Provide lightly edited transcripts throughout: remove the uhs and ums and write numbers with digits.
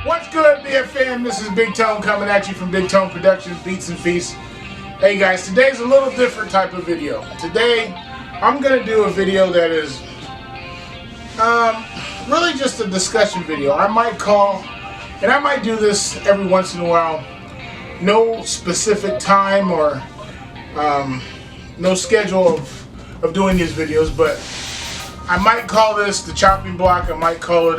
What's good, BFM? This is Big Tone coming at you from Big Tone Productions, Beats and Feasts. Hey guys, today's a little different type of video. Today, I'm going to do a video that is really just a discussion video. I might call, and I might do this every once in a while. No specific time or no schedule of doing these videos, but I might call this the chopping block. I might call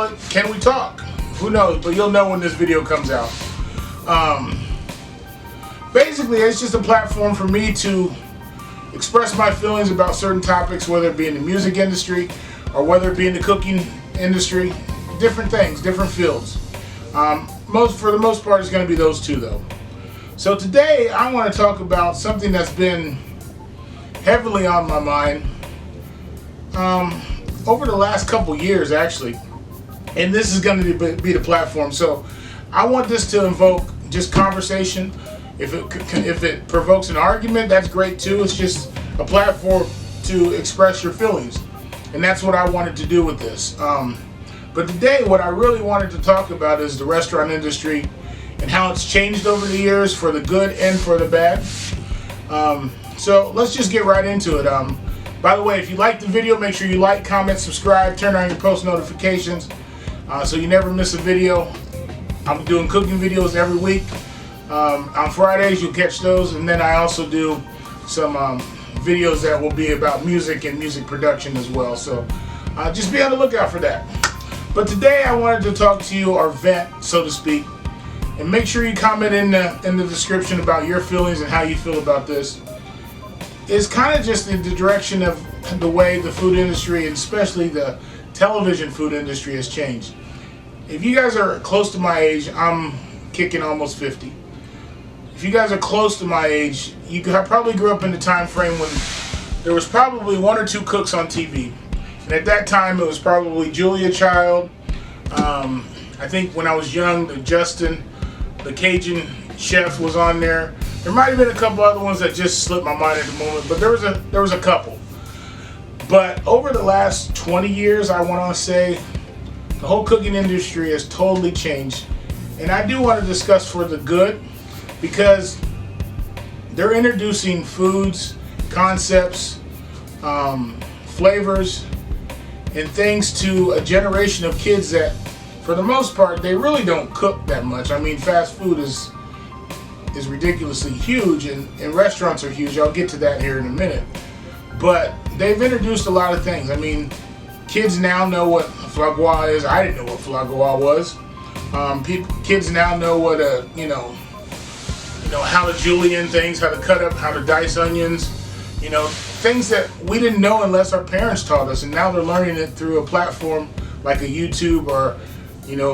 it Can We Talk? Who knows, but you'll know when this video comes out. Basically, it's just a platform for me to express my feelings about certain topics, whether it be in the music industry or whether it be in the cooking industry. Different things, different fields. For the most part, it's going to be those two, though. So today, I want to talk about something that's been heavily on my mind over the last couple years, actually. And this is going to be the platform. So I want this to invoke just conversation. If it provokes an argument, that's great too. It's just a platform to express your feelings. And that's what I wanted to do with this. But today, what I really wanted to talk about is the restaurant industry and how it's changed over the years for the good and for the bad. So let's just get right into it. By the way, if you like the video, make sure you like, comment, subscribe, turn on your post notifications so you never miss a video. I'm doing cooking videos every week. On Fridays, you'll catch those, and then I also do some videos that will be about music and music production as well. So just be on the lookout for that. But today, I wanted to talk to you, or vent, so to speak, and make sure you comment in the description about your feelings and how you feel about this. It's kind of just in the direction of the way the food industry, and especially the television food industry, has changed. If you guys are close to my age, I'm kicking almost 50. If you guys are close to my age, you probably grew up in the time frame when there was probably one or two cooks on TV. And at that time, it was probably Julia Child. I think when I was young, Justin, the Cajun chef, was on there. There might have been a couple other ones that just slipped my mind at the moment, but there was a couple. But over the last 20 years, I want to say, the whole cooking industry has totally changed. And I do want to discuss for the good, because they're introducing foods, concepts, flavors, and things to a generation of kids that, for the most part, they really don't cook that much. I mean, fast food is ridiculously huge, and restaurants are huge. I'll get to that here in a minute. But they've introduced a lot of things. I mean, kids now know what foie gras is. I didn't know what foie gras was. Kids now know what how to julienne things, how to cut up, how to dice onions. Things that we didn't know unless our parents taught us, and now they're learning it through a platform like a YouTube or,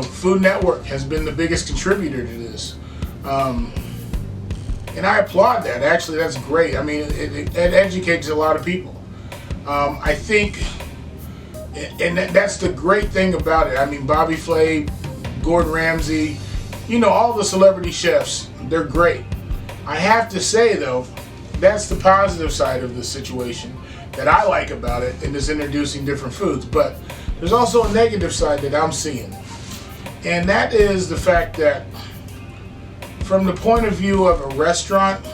Food Network has been the biggest contributor to this. And I applaud that. Actually, that's great. I mean, it educates a lot of people. I think, and that's the great thing about it. I mean, Bobby Flay, Gordon Ramsay, all the celebrity chefs, they're great. I have to say, though, that's the positive side of the situation that I like about it, and is introducing different foods. But there's also a negative side that I'm seeing. And that is the fact that, from the point of view of a restaurant,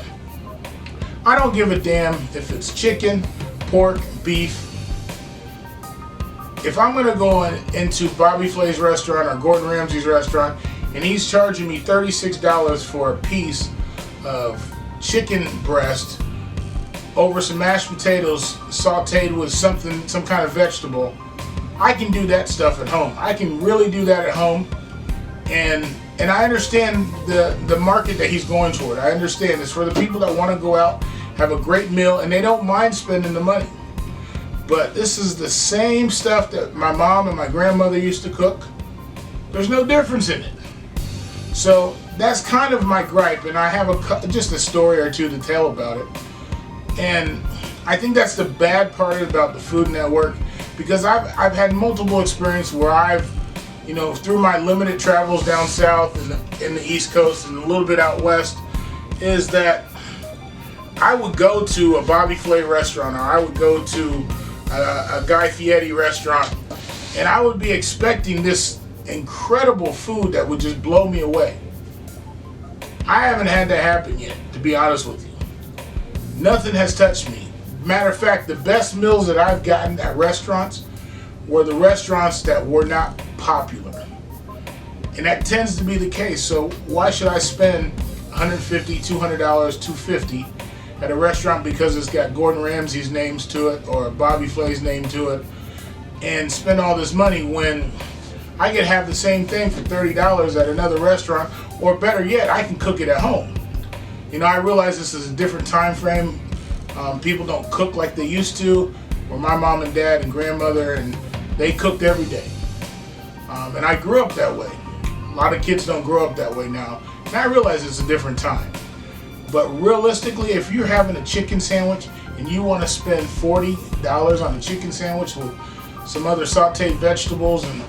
I don't give a damn if it's chicken, pork, beef. If I'm going to go into Bobby Flay's restaurant or Gordon Ramsay's restaurant, and he's charging me $36 for a piece of chicken breast over some mashed potatoes sauteed with some kind of vegetable, I can do that stuff at home. I can really do that at home. And I understand the market that he's going toward. I understand it's for the people that want to go out, have a great meal, and they don't mind spending the money. But this is the same stuff that my mom and my grandmother used to cook. There's no difference in it. So that's kind of my gripe, and I have just a story or two to tell about it. And I think that's the bad part about the Food Network, because I've had multiple experiences where I've, through my limited travels down south and in the East Coast and a little bit out west, is that I would go to a Bobby Flay restaurant, or I would go to a Guy Fieri restaurant, And I would be expecting this incredible food that would just blow me away. I haven't had that happen yet, to be honest with you. Nothing has touched me. Matter of fact, the best meals that I've gotten at restaurants were the restaurants that were not popular. And that tends to be the case. So why should I spend $150, $200, $250 at a restaurant because it's got Gordon Ramsay's names to it or Bobby Flay's name to it, and spend all this money when I could have the same thing for $30 at another restaurant, or better yet, I can cook it at home. You know, I realize this is a different time frame. People don't cook like they used to, or my mom and dad and grandmother, and they cooked every day. And I grew up that way. A lot of kids don't grow up that way now, and I realize it's a different time. But realistically, if you're having a chicken sandwich and you want to spend $40 on a chicken sandwich with some other sauteed vegetables and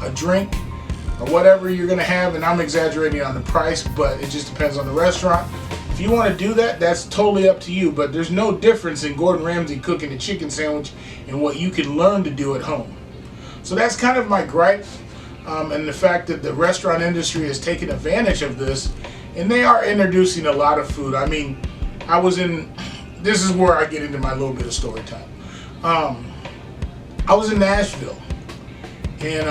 a drink or whatever you're going to have, and I'm exaggerating on the price, but it just depends on the restaurant. If you want to do that, that's totally up to you, but there's no difference in Gordon Ramsay cooking a chicken sandwich and what you can learn to do at home. So that's kind of my gripe, and the fact that the restaurant industry has taken advantage of this, and they are introducing a lot of food. I mean, this is where I get into my little bit of story time. I was in Nashville, and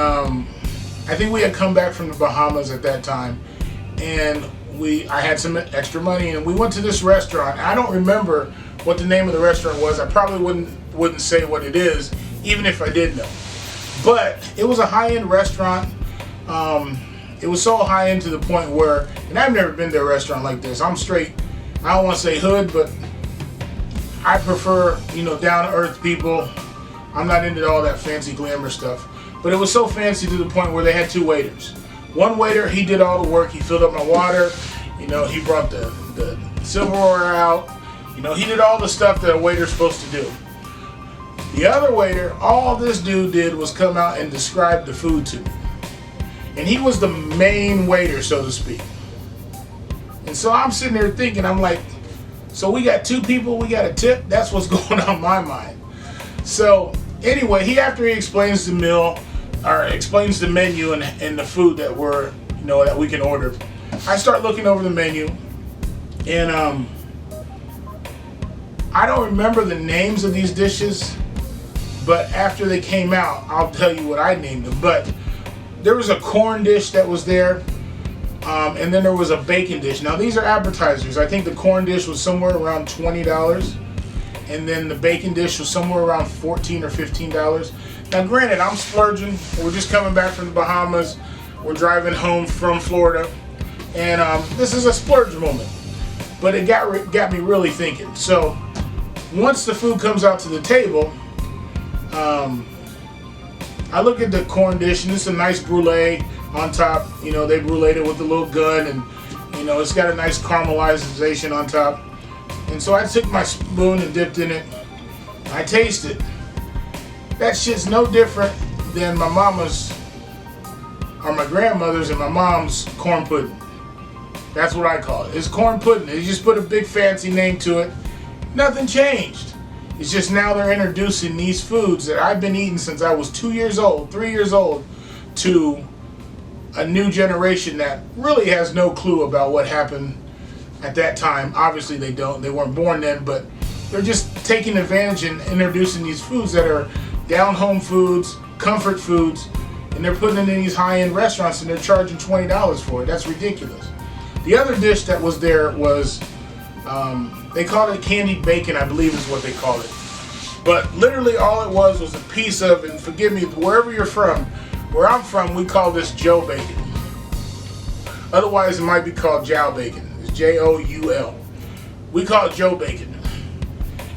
I think we had come back from the Bahamas at that time, and I had some extra money, and we went to this restaurant. I don't remember what the name of the restaurant was. I probably wouldn't say what it is, even if I did know. But it was a high-end restaurant. It was so high-end to the point where, and I've never been to a restaurant like this. I'm straight, I don't want to say hood, but I prefer, down-to-earth people. I'm not into all that fancy glamour stuff. But it was so fancy to the point where they had two waiters. One waiter, he did all the work. He filled up my water. He brought the silverware out. He did all the stuff that a waiter's supposed to do. The other waiter, all this dude did was come out and describe the food to me. And he was the main waiter, so to speak. And so I'm sitting there thinking, I'm like, so we got two people, we got a tip? That's what's going on in my mind. So anyway, after he explains the meal, or explains the menu and the food that that we can order, I start looking over the menu, and I don't remember the names of these dishes, but after they came out, I'll tell you what I named them. But there was a corn dish that was there, and then there was a bacon dish. Now these are appetizers. I think the corn dish was somewhere around $20, and then the bacon dish was somewhere around $14 or $15. Now granted, I'm splurging. We're just coming back from the Bahamas. We're driving home from Florida, and this is a splurge moment. But it got me really thinking. So once the food comes out to the table, I look at the corn dish, and it's a nice brulee on top. They bruleed it with a little gun, and it's got a nice caramelization on top. And so I took my spoon and dipped in it. I tasted. That shit's no different than my mama's, or my grandmother's and my mom's corn pudding. That's what I call it. It's corn pudding. They just put a big fancy name to it. Nothing changed. It's just now they're introducing these foods that I've been eating since I was 2 years old, 3 years old, to a new generation that really has no clue about what happened at that time. Obviously they don't. They weren't born then, but they're just taking advantage and introducing these foods that are down-home foods, comfort foods, and they're putting it in these high-end restaurants, and they're charging $20 for it. That's ridiculous. The other dish that was there was, they called it candied bacon, I believe is what they call it. But literally all it was a piece of, and forgive me, wherever you're from, where I'm from, we call this Joe bacon. Otherwise, it might be called Jow bacon. It's Joul. We call it Joe bacon.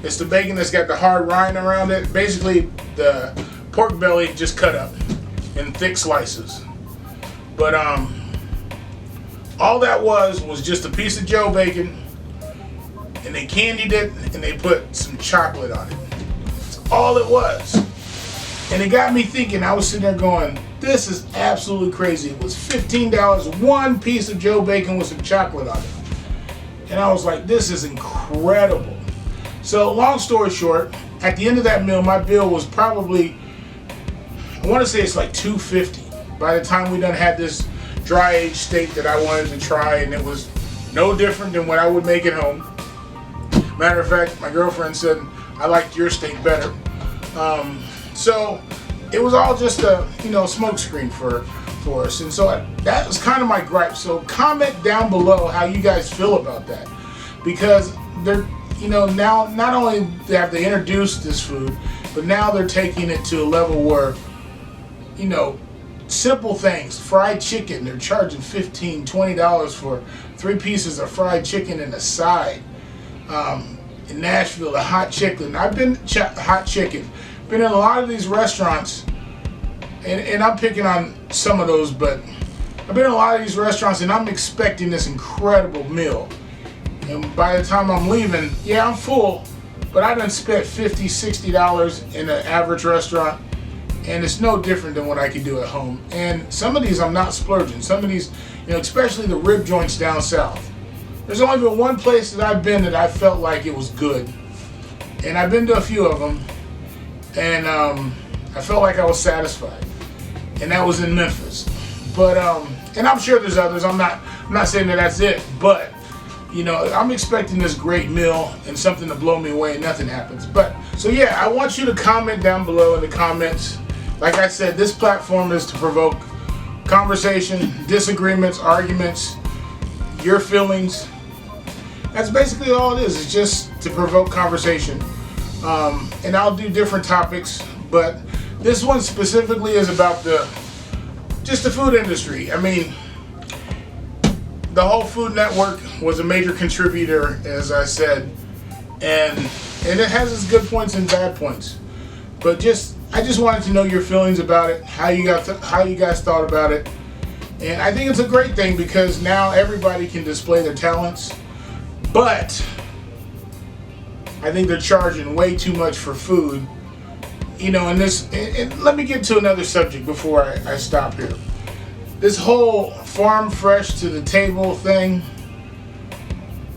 It's the bacon that's got the hard rind around it. Basically, the pork belly just cut up in thick slices. But all that was just a piece of Joe bacon, and they candied it, and they put some chocolate on it. That's all it was. And it got me thinking. I was sitting there going, this is absolutely crazy. It was $15, one piece of Joe bacon with some chocolate on it. And I was like, this is incredible. So long story short, at the end of that meal, my bill was probably I want to say it's like $2.50. By the time we done had this dry aged steak that I wanted to try, and it was no different than what I would make at home. Matter of fact, my girlfriend said I liked your steak better. So it was all just a smoke screen for us, and so that was kind of my gripe. So comment down below how you guys feel about that, because they're now not only have they introduced this food, but now they're taking it to a level where simple things, fried chicken, they're charging $15-20 for 3 pieces of fried chicken and a side. In Nashville, the hot chicken. I've been hot chicken. Been in a lot of these restaurants, and I'm picking on some of those, but I've been in a lot of these restaurants, and I'm expecting this incredible meal. And by the time I'm leaving, yeah, I'm full, but I done spent $50-60 in an average restaurant, and it's no different than what I could do at home. And some of these I'm not splurging. Some of these, especially the rib joints down south. There's only been one place that I've been that I felt like it was good, and I've been to a few of them, and I felt like I was satisfied, and that was in Memphis. But and I'm sure there's others. I'm not saying that that's it, but I'm expecting this great meal and something to blow me away, and nothing happens. But so yeah, I want you to comment down below in the comments. Like I said, this platform is to provoke conversation, disagreements, arguments, your feelings. That's basically all it is. It's just to provoke conversation. And I'll do different topics, but this one specifically is about just the food industry. I mean, the whole Food Network was a major contributor, as I said, and it has its good points and bad points. But I just wanted to know your feelings about it, how you guys thought about it. And I think it's a great thing because now everybody can display their talents. But I think they're charging way too much for food. And let me get to another subject before I stop here. This whole farm fresh to the table thing,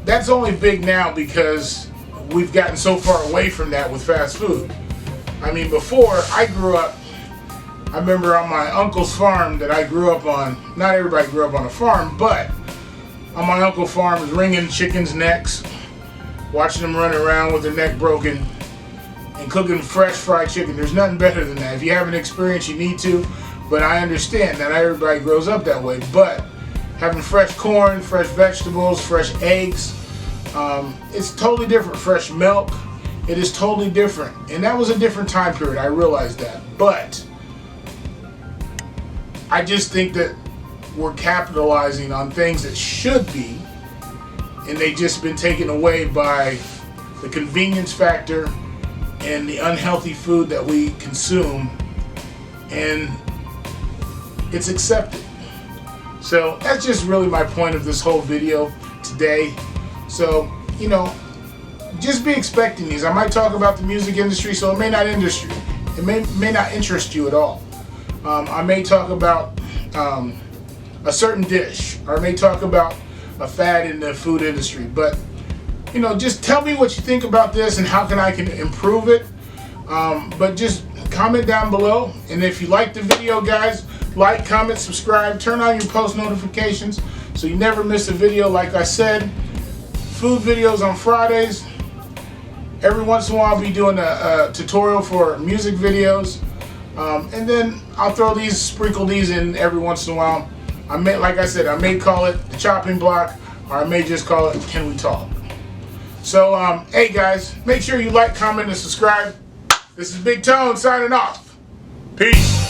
that's only big now because we've gotten so far away from that with fast food. I mean, before I grew up, I remember on my uncle's farm that I grew up on, not everybody grew up on a farm, but on my uncle's farm was wringing chickens' necks, watching them run around with their neck broken, and cooking fresh fried chicken. There's nothing better than that. If you haven't experienced, you need to, but I understand that not everybody grows up that way. But having fresh corn, fresh vegetables, fresh eggs, it's totally different. Fresh milk, it is totally different. And that was a different time period, I realized that. But I just think that we're capitalizing on things that should be, and they just been taken away by the convenience factor and the unhealthy food that we consume, and it's accepted. So that's just really my point of this whole video today. So just be expecting these. I might talk about the music industry, so it may not interest you at all. I may talk about a certain dish, or I may talk about a fad in the food industry, but just tell me what you think about this and how I can improve it. But just comment down below, and if you like the video, guys, like, comment, subscribe, turn on your post notifications so you never miss a video. Like I said, food videos on Fridays. Every once in a while I'll be doing a tutorial for music videos, and then I'll sprinkle these in every once in a while. Like I said, I may call it the chopping block, or I may just call it Can We Talk. So hey guys, make sure you like, comment, and subscribe. This is Big Tone signing off. Peace.